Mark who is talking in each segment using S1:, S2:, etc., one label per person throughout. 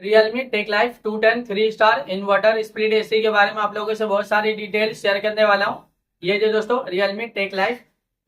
S1: Realme tech life 210 3 star inverter split AC के बारे में आप लोगों से बहुत सारी डिटेल शेयर करने वाला हूँ। ये जो दोस्तों Realme tech life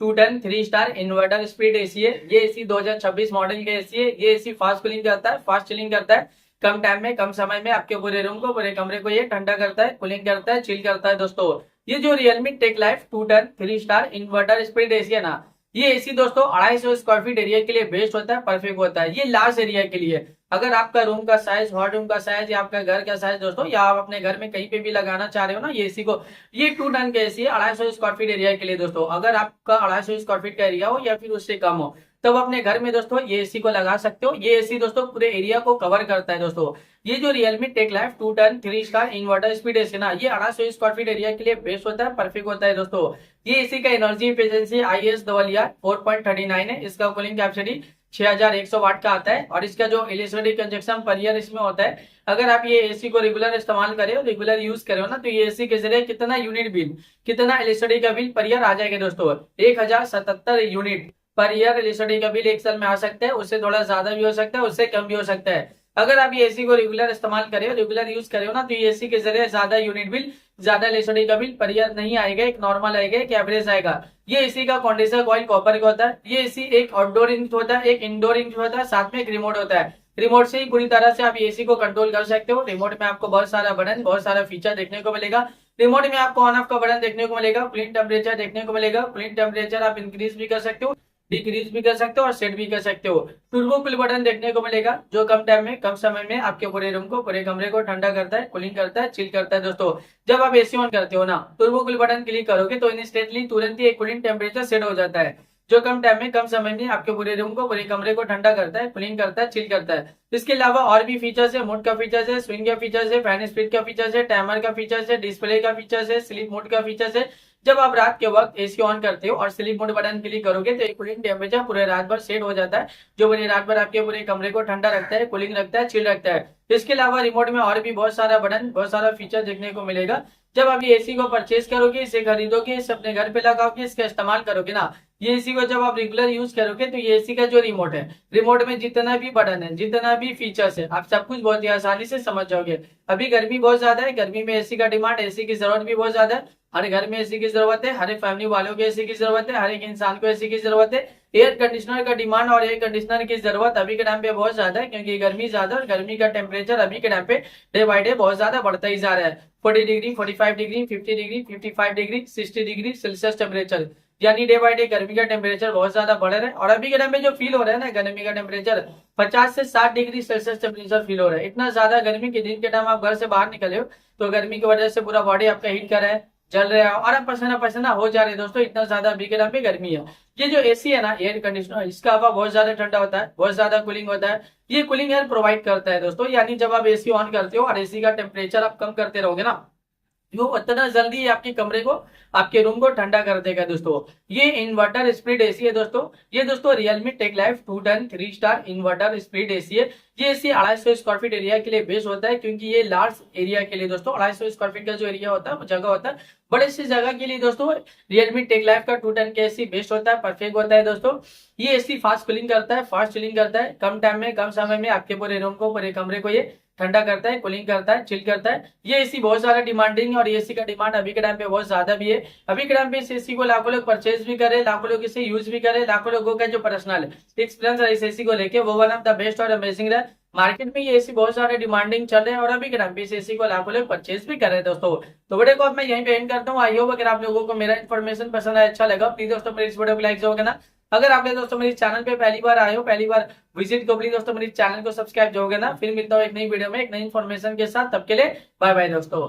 S1: 210 3 star inverter split AC है। ये एसी 2026 मॉडल का एसी है। ये एसी फास्ट कूलिंग करता है, फास्ट चिलिंग करता है। कम टाइम में कम समय में आपके पूरे रूम को, पूरे कमरे को ये ठंडा करता है, कूलिंग करता है, चिल करता है। दोस्तों ये जो Realme tech life 210 3 star inverter split AC है ना, ये एसी दोस्तों 250 स्क्वायर फीट एरिया के लिए बेस्ट होता है, परफेक्ट होता है। ये लार्ज एरिया के लिए, अगर आपका रूम का साइज, हॉट रूम का साइज या आपका घर का साइज दोस्तों, या आप अपने घर में कहीं पे भी लगाना चाह रहे हो ना ये एसी को, ये 2 टन का एसी है 250 स्क्वायर फीट एरिया के लिए। दोस्तों अगर आपका 250 स्क्वायर फीट का एरिया हो या फिर उससे कम हो, तब अपने घर में दोस्तों ये एसी को लगा सकते हो। ये एसी दोस्तों पूरे एरिया को कवर करता है। दोस्तों ये जो Realme tech life 210 3 star inverter speed AC ना, ये 250 स्क्वायर फीट एरिया के लिए बेस्ट होता है, परफेक्ट होता है। दोस्तों ये एसी का एनर्जी एफिशिएंसी ISR 4.39 है। इसका कूलिंग कैपेसिटी 6100 वाट का आता है और इसका जो इलेक्ट्रिसिटी कंजप्शन पर ईयर इसमें होता है, अगर आप ये एसी को रेगुलर इस्तेमाल करें, रेगुलर यूज करें ना, तो ये एसी के जरिए कितना यूनिट बिल, कितना इलेक्ट्रिसिटी का बिल पर ईयर आ जाएगा दोस्तों, 1077 यूनिट पर ईयर इलेक्ट्रिसिटी का बिल एक साल में आ सकता है। उससे थोड़ा ज्यादा भी हो सकता है, उससे कम भी हो सकता है। अगर आप ये एसी को रेगुलर इस्तेमाल करें, रेगुलर यूज करें ना, तो ये एसी के जरिए ज्यादा यूनिट बिल, ज्यादा इलेक्ट्रिसिटी का बिल पर ईयर नहीं आएगा, एक नॉर्मल आएगा, एक एवरेज आएगा। ये एसी का कंडेंसर कॉइल कॉपर का होता है। ये एसी एक आउटडोर यूनिट होता है, एक इंडोर यूनिट होता है, साथ में एक रिमोट होता है। रिमोट से ही पूरी तरह से आप एसी को कंट्रोल कर सकते हो। रिमोट में आपको बहुत सारा बटन, बहुत सारा फीचर देखने को मिलेगा। रिमोट में आपको ऑन ऑफ का बटन देखने को मिलेगा, कूलिंग टेम्परेचर देखने को मिलेगा। कूलिंग टेम्परेचर आप इंक्रीज भी कर सकते हो, डिक्रीज भी कर सकते हो और सेट भी कर सकते हो। टर्बो कूल बटन देखने को मिलेगा, जो कम टाइम में, कम समय में आपके पूरे रूम को, पूरे कमरे को ठंडा करता है, कूलिंग करता है, चिल करता है। दोस्तों जब आप एसी ऑन करते हो ना, टर्बो कूल बटन क्लिक करोगे तो इंस्टेंटली तुरंत ही एक कूलिंग टेम्परेचर सेट हो जाता है, जो कम टाइम में, कम समय में आपके पूरे रूम को, पूरे कमरे को ठंडा करता है, कूलिंग करता है, चिल करता है। इसके अलावा और भी फीचर्स है, मोड का फीचर्स है, स्विंग का फीचर्स है, फैन स्पीड का फीचर्स है, टाइमर का फीचर्स है, डिस्प्ले का फीचर्स है, स्लीप मोड का फीचर्स है। जब आप रात के वक्त एसी ऑन करते हो और स्लीप मोड बटन क्लिक करोगे तो कूलिंग टेम्परेचर पूरे रात भर सेट हो जाता है, जो पूरी रात भर आपके पूरे कमरे को ठंडा रखता है, कूलिंग रखता है, चिल रखता है। इसके अलावा रिमोट में और भी बहुत सारा बटन, बहुत सारा फीचर देखने को मिलेगा। जब आप ये एसी को परचेज करोगे, इसे खरीदोगे, इसे अपने घर पे लगाओगे, इसका इस्तेमाल करोगे ना, ये एसी को जब आप रेगुलर यूज करोगे, तो ये एसी का जो रिमोट है, रिमोट में जितना भी बटन है, जितना भी फीचर्स है, आप सब कुछ बहुत ही आसानी से समझ जाओगे। अभी गर्मी बहुत ज्यादा है, गर्मी में एसी का डिमांड, एसी की जरूरत भी बहुत ज्यादा है। हर घर में एसी की जरूरत है, हर एक फैमिली वालों को एसी की जरूरत है, हर एक इंसान को एसी की जरूरत है। एयर कंडीशनर का डिमांड और एयर कंडीशनर की जरूरत अभी के टाइम पे बहुत ज्यादा है, क्योंकि गर्मी ज्यादा, और गर्मी का टेम्परेचर अभी के टाइम पे डे बाई डे बहुत ज्यादा बढ़ता ही जा रहा है। 40 degree, 45 degree, 50 degree, 55 degree, 60 degree Celsius temperature, यानी डे बाई डे गर्मी का टेम्परेचर बहुत ज्यादा बढ़ रहा है। और अभी के टाइम पे जो फील हो रहा है ना, गर्मी का टेम्परेचर 50 से 60 डिग्री सेल्सियस टेम्परेचर फील हो रहा है। इतना ज्यादा गर्मी के दिन के टाइम आप घर से बाहर निकले हो, तो गर्मी की वजह से पूरा बॉडी आपका हीट कर रहा है, जल रहा है और आप पसीना पसीना हो जा रहे हैं। दोस्तों इतना ज्यादा अभी के टाइम पे गर्मी है। ये जो एसी है ना, एयर कंडीशनर, इसका हवा बहुत ज्यादा ठंडा होता है, बहुत ज्यादा कूलिंग होता है। ये कूलिंग एयर प्रोवाइड करता है दोस्तों, यानी जब आप एसी ऑन करते हो और एसी का टेम्परेचर आप कम करते रहोगे ना, वो उतना जल्दी आपके कमरे को, आपके रूम को ठंडा कर देगा। दोस्तों ये इन्वर्टर स्प्लिट एसी है। दोस्तों ये दोस्तों Realme tech life 210 3 star inverter split AC है। ये एसी 250 स्क्वायर फीट एरिया के लिए बेस्ट होता है, क्योंकि ये लार्ज एरिया के लिए दोस्तों, 250 स्क्वायर फीट का जो एरिया होता है, वो जगह होता है, बड़े से जगह के लिए दोस्तों Realme टेक लाइफ का 210 का एसी बेस्ट होता है, परफेक्ट होता है। दोस्तों ये एसी फास्ट कूलिंग करता है, फास्ट चिलिंग करता है, कम टाइम में, कम समय में आपके पूरे रूम को, पूरे कमरे को ये ठंडा करता है, कूलिंग करता है, चिल करता है। ये एसी बहुत सारा डिमांडिंग है और एसी का डिमांड अभी के टाइम पे बहुत ज्यादा भी है। अभी के टाइम पे इस एसी को लाखों लोग परचेज भी करे, लाखों लोग इसे यूज भी करे, लाखों लोगों का जो पर्सनल एक्सपीरियंस है इस एसी को लेके, वो वन ऑफ द बेस्ट और अमेजिंग रहा। मार्केट में ये एसी बहुत सारे डिमांडिंग चल रहे हैं और अभी के टाइम पे इस एसी को लाखों लोग परचेज भी कर रहे हैं। दोस्तों तो वीडियो को अब मैं यहीं पे एंड करता हूँ। आई होप अगर आप लोगों को मेरा इन्फॉर्मेशन पसंद आया, अच्छा लगा, प्लीज दोस्तों मेरे इस वीडियो को लाइक जरूर करना। अगर आपने दोस्तों मेरे चैनल पे पहली बार आए हो, पहली बार विजिट को, प्लीज दोस्तों मेरे चैनल को सब्सक्राइब जरूर करना। फिर मिलता हूँ एक नई वीडियो में एक नई इन्फॉर्मेशन के साथ, तब के लिए बाय बाय दोस्तों।